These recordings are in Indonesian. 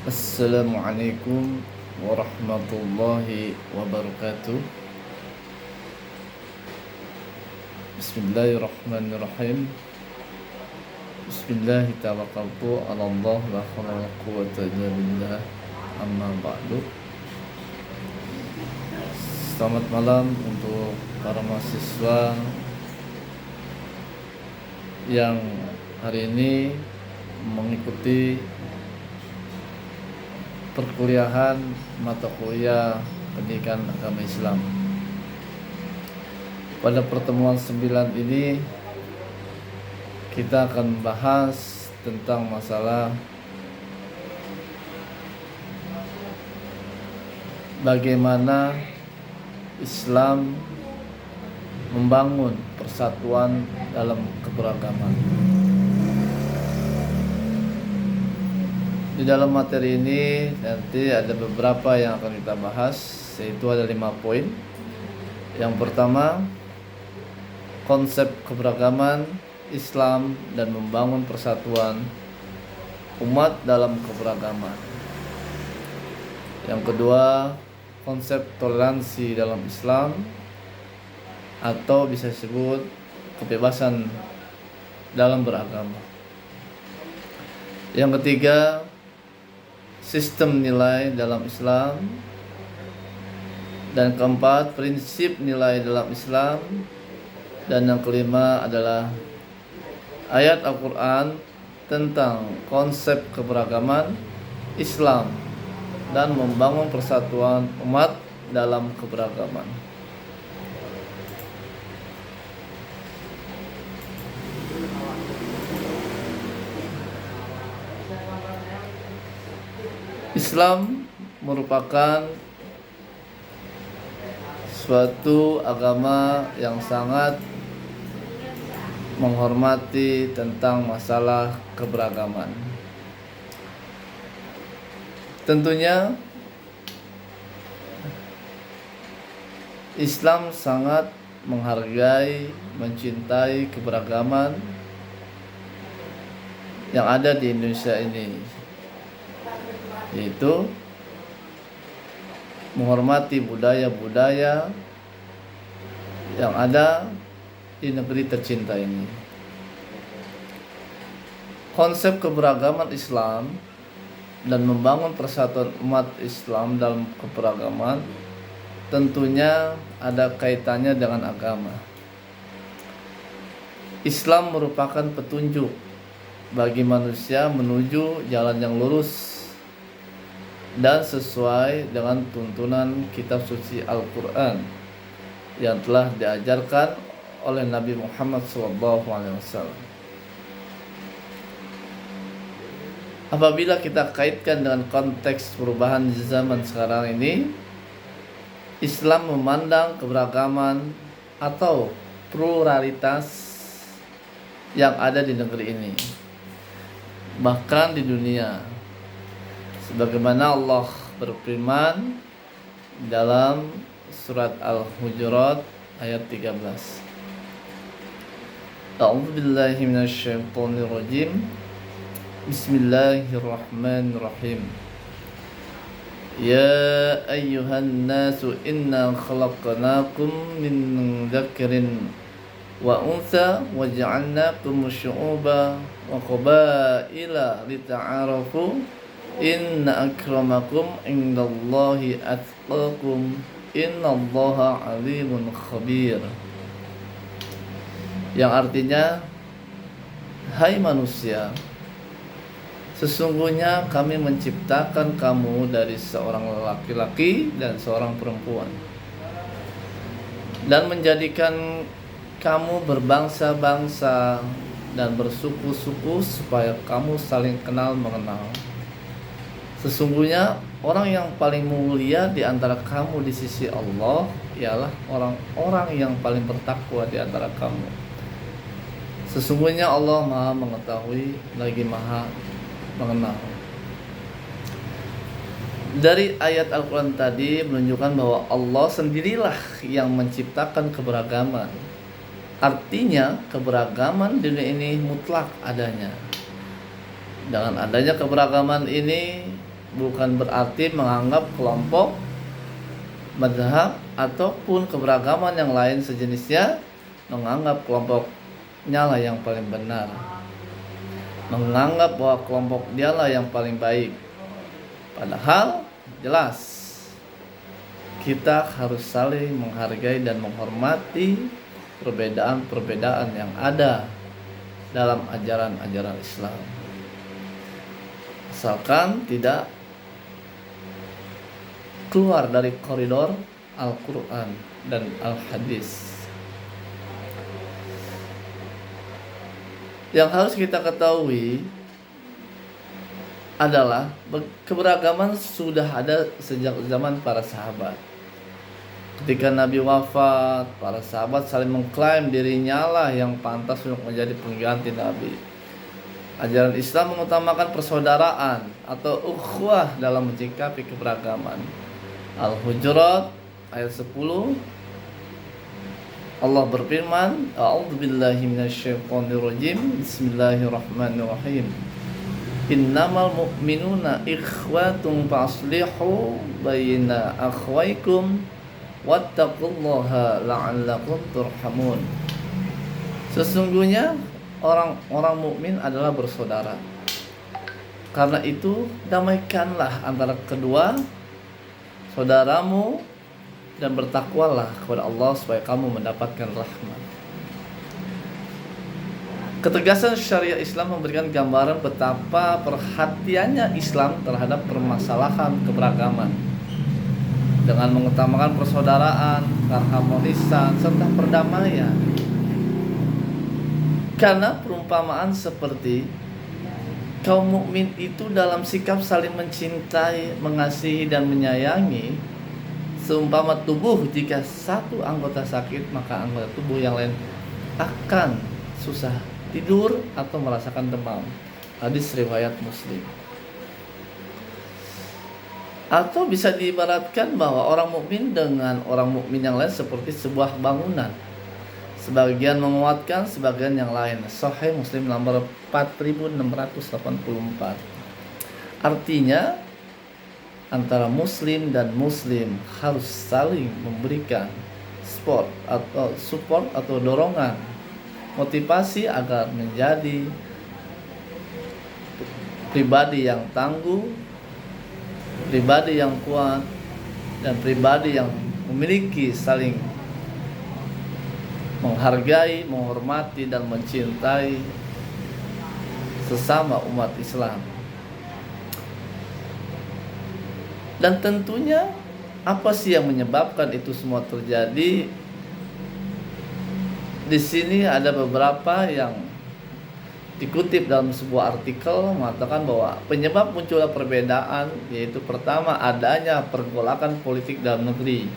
Assalamualaikum warahmatullahi wabarakatuh. Bismillahirrahmanirrahim. Bismillahi tawakkaltu 'ala Allah la haula wala quwwata illa billah. Amma ba'du. Selamat malam untuk para mahasiswa yang hari ini mengikuti perkuliahan mata kuliah pendidikan agama Islam. Pada pertemuan 9 ini kita akan membahas tentang masalah bagaimana Islam membangun persatuan dalam keberagaman. Di dalam materi ini nanti ada beberapa yang akan kita bahas, yaitu ada 5 poin. Yang pertama, konsep keberagaman Islam dan membangun persatuan umat dalam keberagaman. Yang kedua, konsep toleransi dalam Islam atau bisa disebut kebebasan dalam beragama. Yang ketiga, sistem nilai dalam Islam. Dan keempat, prinsip nilai dalam Islam. Dan yang kelima adalah ayat Al-Quran tentang konsep keberagaman Islam dan membangun persatuan umat dalam keberagaman. Islam merupakan suatu agama yang sangat menghormati tentang masalah keberagaman. Tentunya Islam sangat menghargai, mencintai keberagaman yang ada di Indonesia ini, yaitu menghormati budaya-budaya yang ada di negeri tercinta ini. Konsep keberagaman Islam dan membangun persatuan umat Islam dalam keberagaman tentunya ada kaitannya dengan agama. Islam merupakan petunjuk bagi manusia menuju jalan yang lurus dan sesuai dengan tuntunan kitab suci Al-Quran yang telah diajarkan oleh Nabi Muhammad SAW. Apabila kita kaitkan dengan konteks perubahan zaman sekarang ini, Islam memandang keberagaman atau pluralitas yang ada di negeri ini, bahkan di dunia. Sebagaimana Allah berfirman dalam surat Al-Hujurat ayat 13. A'udzu billahi minasyaitonir rajim. Bismillahirrahmanirrahim. Ya ayyuhan nasu inna khalaqnakum min dzakarin wa untha wa ja'alnakum syu'uban wa qabaila lita'arafu. Inna akramakum indallahi atqakum innallaha alimun khabir. Yang artinya, hai manusia, sesungguhnya kami menciptakan kamu dari seorang laki-laki dan seorang perempuan, dan menjadikan kamu berbangsa-bangsa dan bersuku-suku supaya kamu saling kenal mengenal. Sesungguhnya orang yang paling mulia di antara kamu di sisi Allah ialah orang-orang yang paling bertakwa di antara kamu. Sesungguhnya Allah Maha mengetahui lagi Maha mengenal. Dari ayat Al-Quran tadi menunjukkan bahwa Allah sendirilah yang menciptakan keberagaman. Artinya keberagaman di dunia ini mutlak adanya. Dengan adanya keberagaman ini, bukan berarti menganggap kelompok, mazhab ataupun keberagaman yang lain sejenisnya menganggap kelompoknya lah yang paling benar, menganggap bahwa kelompok dialah yang paling baik. Padahal jelas kita harus saling menghargai dan menghormati perbedaan-perbedaan yang ada dalam ajaran-ajaran Islam, asalkan tidak keluar dari koridor Al-Quran dan Al-Hadis. Yang harus kita ketahui adalah keberagaman sudah ada sejak zaman para sahabat. Ketika Nabi wafat, para sahabat saling mengklaim dirinya lah yang pantas untuk menjadi pengganti Nabi. Ajaran Islam mengutamakan persaudaraan atau ukhuwah dalam menyikapi keberagaman. Al-Hujurat ayat 10, Allah berfirman, A'udzubillahi minasyaitonirrajim, Bismillahirrahmanirrahim. Innamal mu'minuna ikhwatun faslihu baina akhwaikum wattaqullaha la'allakum turhamun. Sesungguhnya orang-orang mukmin adalah bersaudara. Karena itu damaikanlah antara kedua saudaramu dan bertakwalah kepada Allah supaya kamu mendapatkan rahmat. Ketegasan syariat Islam memberikan gambaran betapa perhatiannya Islam terhadap permasalahan keberagaman dengan mengutamakan persaudaraan, keharmonisan, serta perdamaian. Karena perumpamaan seperti kaum mukmin itu dalam sikap saling mencintai, mengasihi dan menyayangi, seumpama tubuh jika satu anggota sakit maka anggota tubuh yang lain akan susah tidur atau merasakan demam. Hadis riwayat Muslim. Atau bisa diibaratkan bahwa orang mukmin dengan orang mukmin yang lain seperti sebuah bangunan. Sebagian menguatkan, sebagian yang lain. Sahih Muslim nomor 4684. Artinya antara muslim dan muslim harus saling memberikan support atau dorongan, motivasi agar menjadi pribadi yang tangguh, pribadi yang kuat, dan pribadi yang memiliki saling menghargai, menghormati, dan mencintai sesama umat Islam. Dan tentunya apa sih yang menyebabkan itu semua terjadi? Di sini ada beberapa yang dikutip dalam sebuah artikel mengatakan bahwa penyebab munculnya perbedaan yaitu pertama adanya pergolakan politik dalam negeri,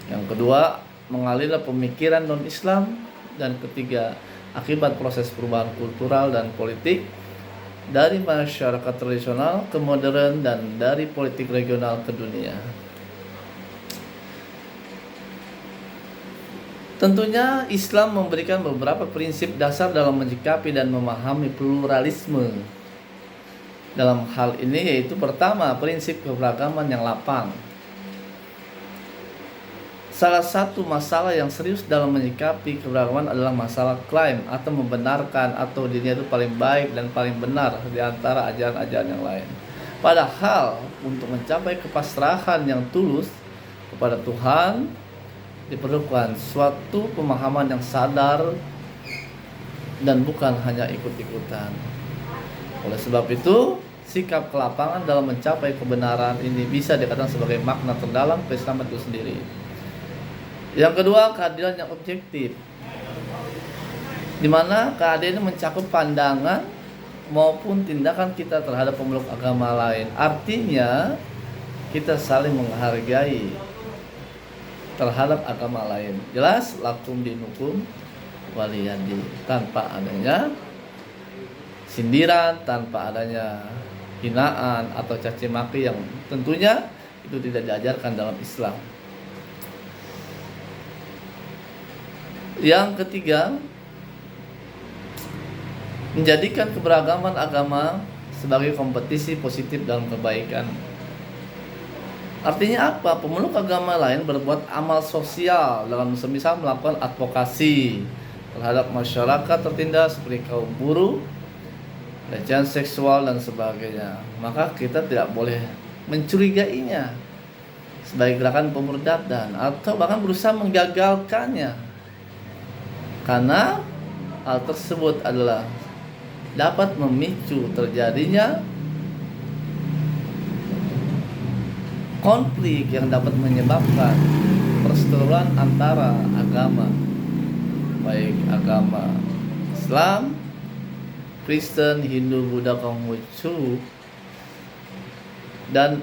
yang kedua mengalirnya pemikiran non-Islam, dan ketiga akibat proses perubahan kultural dan politik dari masyarakat tradisional ke modern dan dari politik regional ke dunia. Tentunya Islam memberikan beberapa prinsip dasar dalam menyikapi dan memahami pluralisme. Dalam hal ini yaitu pertama, prinsip keberagaman yang lapang. Salah satu masalah yang serius dalam menyikapi keberagaman adalah masalah klaim atau membenarkan atau dirinya itu paling baik dan paling benar di antara ajaran-ajaran yang lain. Padahal untuk mencapai kepasrahan yang tulus kepada Tuhan diperlukan suatu pemahaman yang sadar dan bukan hanya ikut-ikutan. Oleh sebab itu, sikap kelapangan dalam mencapai kebenaran ini bisa dikatakan sebagai makna terdalam keislaman itu sendiri. Yang kedua, keadilan yang objektif, di mana keadilan ini mencakup pandangan maupun tindakan kita terhadap pemeluk agama lain. Artinya kita saling menghargai terhadap agama lain. Jelas, lakum dinukum waliyadi, tanpa adanya sindiran, tanpa adanya hinaan atau caci maki yang tentunya itu tidak diajarkan dalam Islam. Yang ketiga, menjadikan keberagaman agama sebagai kompetisi positif dalam kebaikan. Artinya apa? Pemeluk agama lain berbuat amal sosial dalam semisal melakukan advokasi terhadap masyarakat tertindas seperti kaum buruh, pelecehan seksual dan sebagainya. Maka kita tidak boleh mencurigainya sebagai gerakan pemberontakan atau bahkan berusaha menggagalkannya, karena hal tersebut adalah dapat memicu terjadinya konflik yang dapat menyebabkan perseteruan antara agama, baik agama Islam, Kristen, Hindu, Buddha, Konghucu, dan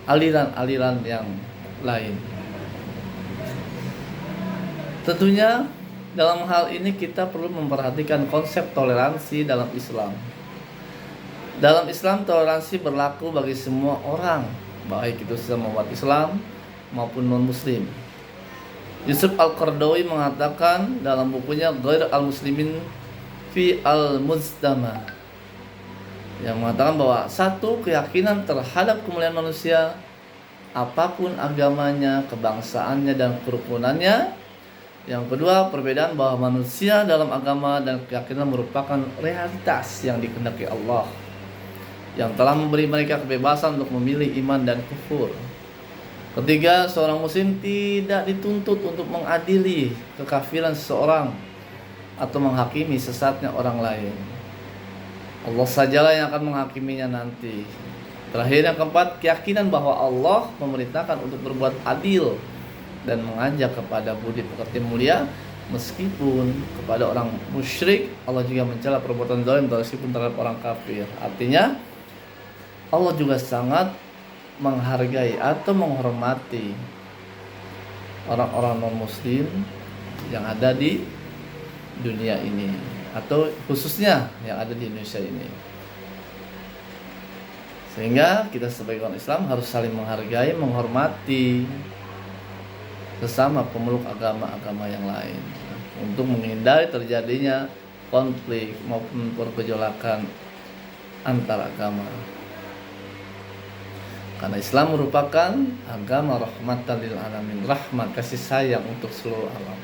aliran-aliran yang lain. Tentunya dalam hal ini kita perlu memperhatikan konsep toleransi dalam Islam. Dalam Islam, toleransi berlaku bagi semua orang, baik itu sesama umat Islam maupun non-Muslim. Yusuf Al-Qaradawi mengatakan dalam bukunya Ghair al-Muslimin fi al-Mujtama, yang mengatakan bahwa satu, keyakinan terhadap kemuliaan manusia apapun agamanya, kebangsaannya, dan kerukunannya. Yang kedua, perbedaan bahwa manusia dalam agama dan keyakinan merupakan realitas yang dikehendaki Allah, yang telah memberi mereka kebebasan untuk memilih iman dan kufur. Ketiga, seorang muslim tidak dituntut untuk mengadili kekafiran seseorang atau menghakimi sesatnya orang lain. Allah sajalah yang akan menghakiminya nanti. Terakhir, yang keempat, keyakinan bahwa Allah memerintahkan untuk berbuat adil dan mengajak kepada budi pekerti mulia, meskipun kepada orang musyrik Allah juga mencela perbuatan zalim meskipun terhadap orang kafir. Artinya Allah juga sangat menghargai atau menghormati orang-orang non-muslim yang ada di dunia ini, atau khususnya yang ada di Indonesia ini. Sehingga kita sebagai orang Islam harus saling menghargai, menghormati sesama pemeluk agama-agama yang lain, untuk menghindari terjadinya konflik maupun pergejolakan antar agama. Karena Islam merupakan agama rahmatan lil alamin, rahmat, kasih sayang untuk seluruh alam.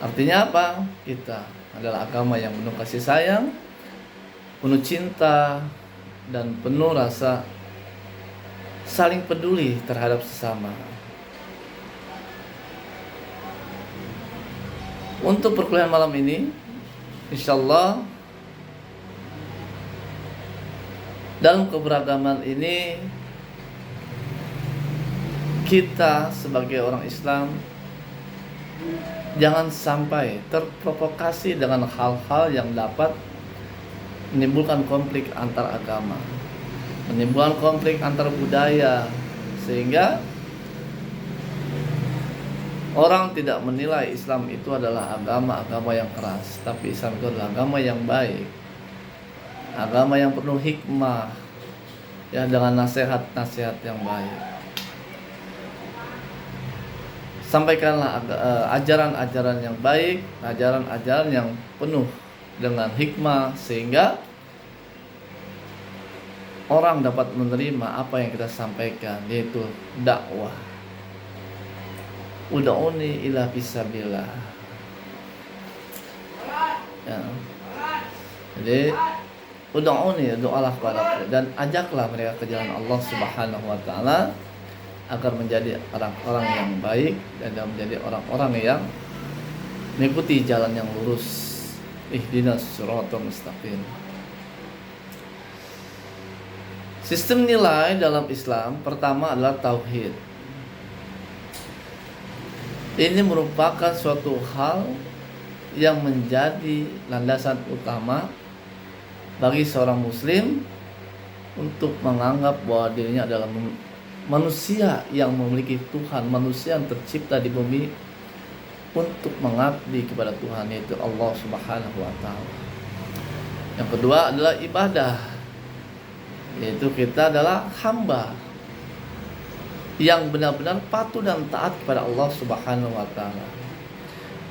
Artinya apa? Kita adalah agama yang penuh kasih sayang, penuh cinta, dan penuh rasa saling peduli terhadap sesama. Untuk perkuliahan malam ini, insyaallah dalam keberagaman ini kita sebagai orang Islam jangan sampai terprovokasi dengan hal-hal yang dapat menimbulkan konflik antar agama, menimbulkan konflik antar budaya, sehingga orang tidak menilai Islam itu adalah agama yang keras, tapi Islam itu adalah agama yang baik, agama yang penuh hikmah, ya, dengan nasihat-nasihat yang baik. Sampaikanlah ajaran-ajaran yang baik, ajaran-ajaran yang penuh dengan hikmah, sehingga orang dapat menerima apa yang kita sampaikan, yaitu dakwah. Ud'uni ila fisabilillah. Ya. Jadi ud'uni, doalah kepadaku dan ajaklah mereka ke jalan Allah Subhanahu wa taala agar menjadi orang-orang yang baik dan menjadi orang-orang yang mengikuti jalan yang lurus. Ihdinas siratal mustaqim. Sistem nilai dalam Islam pertama adalah tauhid. Ini merupakan suatu hal yang menjadi landasan utama bagi seorang muslim untuk menganggap bahwa dirinya adalah manusia yang memiliki Tuhan, manusia yang tercipta di bumi untuk mengabdi kepada Tuhan, yaitu Allah Subhanahu wa taala. Yang kedua adalah ibadah, yaitu kita adalah hamba yang benar-benar patuh dan taat kepada Allah Subhanahu wa taala.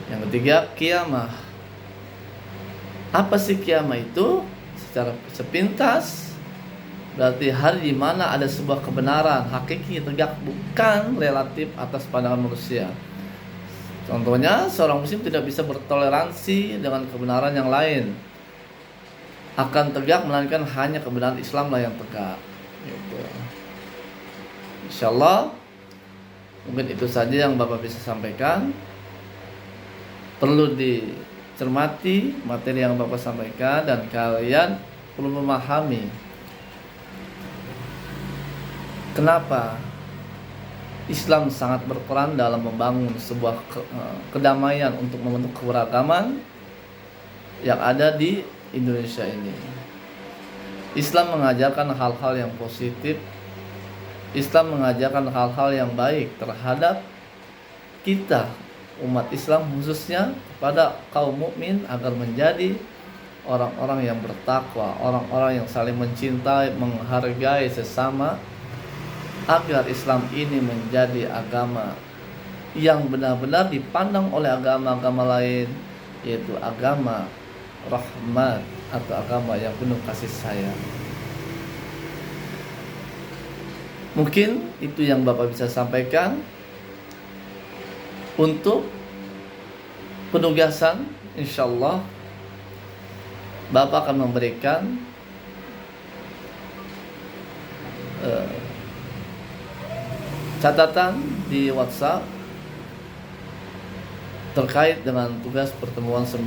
Yang ketiga, qiyamah. Apa sih qiyamah itu? secara sepintas, berarti hari di mana ada sebuah kebenaran hakiki tegak, bukan relatif atas pandangan manusia. Contohnya, seorang muslim tidak bisa bertoleransi dengan kebenaran yang lain, akan tegak melainkan hanya kebenaran Islam lah yang tegak gitu. Insyaallah mungkin itu saja yang Bapak bisa sampaikan. Perlu dicermati materi yang Bapak sampaikan, dan kalian perlu memahami kenapa Islam sangat berperan dalam membangun sebuah kedamaian untuk membentuk keberagaman yang ada di Indonesia ini. Islam mengajarkan hal-hal yang positif. Islam mengajarkan hal-hal yang baik terhadap kita, umat Islam khususnya, kepada kaum mukmin agar menjadi orang-orang yang bertakwa, orang-orang yang saling mencintai, menghargai sesama, agar Islam ini menjadi agama yang benar-benar dipandang oleh agama-agama lain, yaitu agama rahmat atau agama yang penuh kasih sayang. Mungkin itu yang Bapak bisa sampaikan. Untuk penugasan, insyaallah Bapak akan memberikan catatan di WhatsApp terkait dengan tugas pertemuan 9.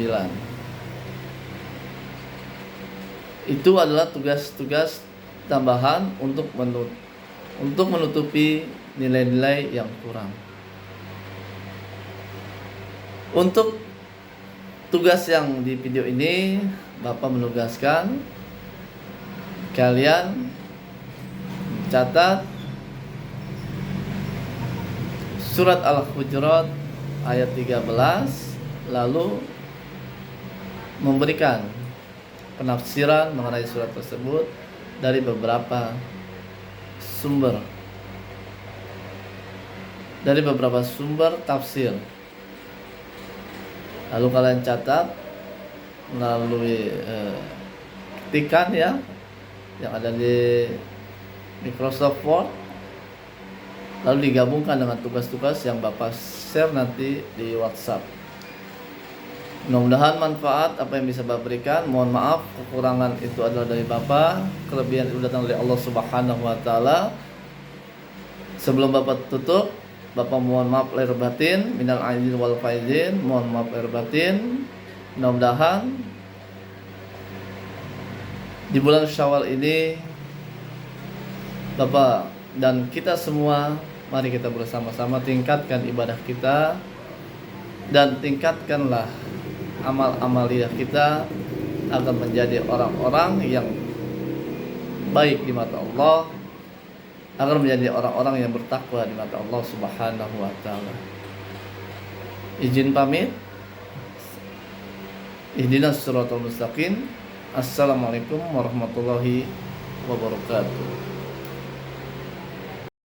Itu adalah tugas-tugas tambahan untuk menutupi nilai-nilai yang kurang. Untuk tugas yang di video ini, Bapak menugaskan kalian catat surat Al-Hujurat ayat 13, lalu memberikan penafsiran mengenai surat tersebut dari beberapa sumber, tafsir. Lalu kalian catat melalui ketikan ya yang ada di Microsoft Word, lalu digabungkan dengan tugas-tugas yang Bapak share nanti di WhatsApp. Mudah-mudahan manfaat apa yang bisa Bapak berikan. Mohon maaf kekurangan itu adalah dari Bapak, kelebihan itu datang dari Allah Subhanahu wa taala. Sebelum Bapak tutup, Bapak mohon maaf lahir batin, minal aidin wal faizin, mohon maaf lahir batin. Mudah-mudahan di bulan Syawal ini Bapak dan kita semua, mari kita bersama-sama tingkatkan ibadah kita dan tingkatkanlah amal-amaliyah kita agar menjadi orang-orang yang baik di mata Allah, agar menjadi orang-orang yang bertakwa di mata Allah Subhanahu wa taala. Izin pamit. Ihdinas siratal mustaqim. Assalamualaikum warahmatullahi wabarakatuh.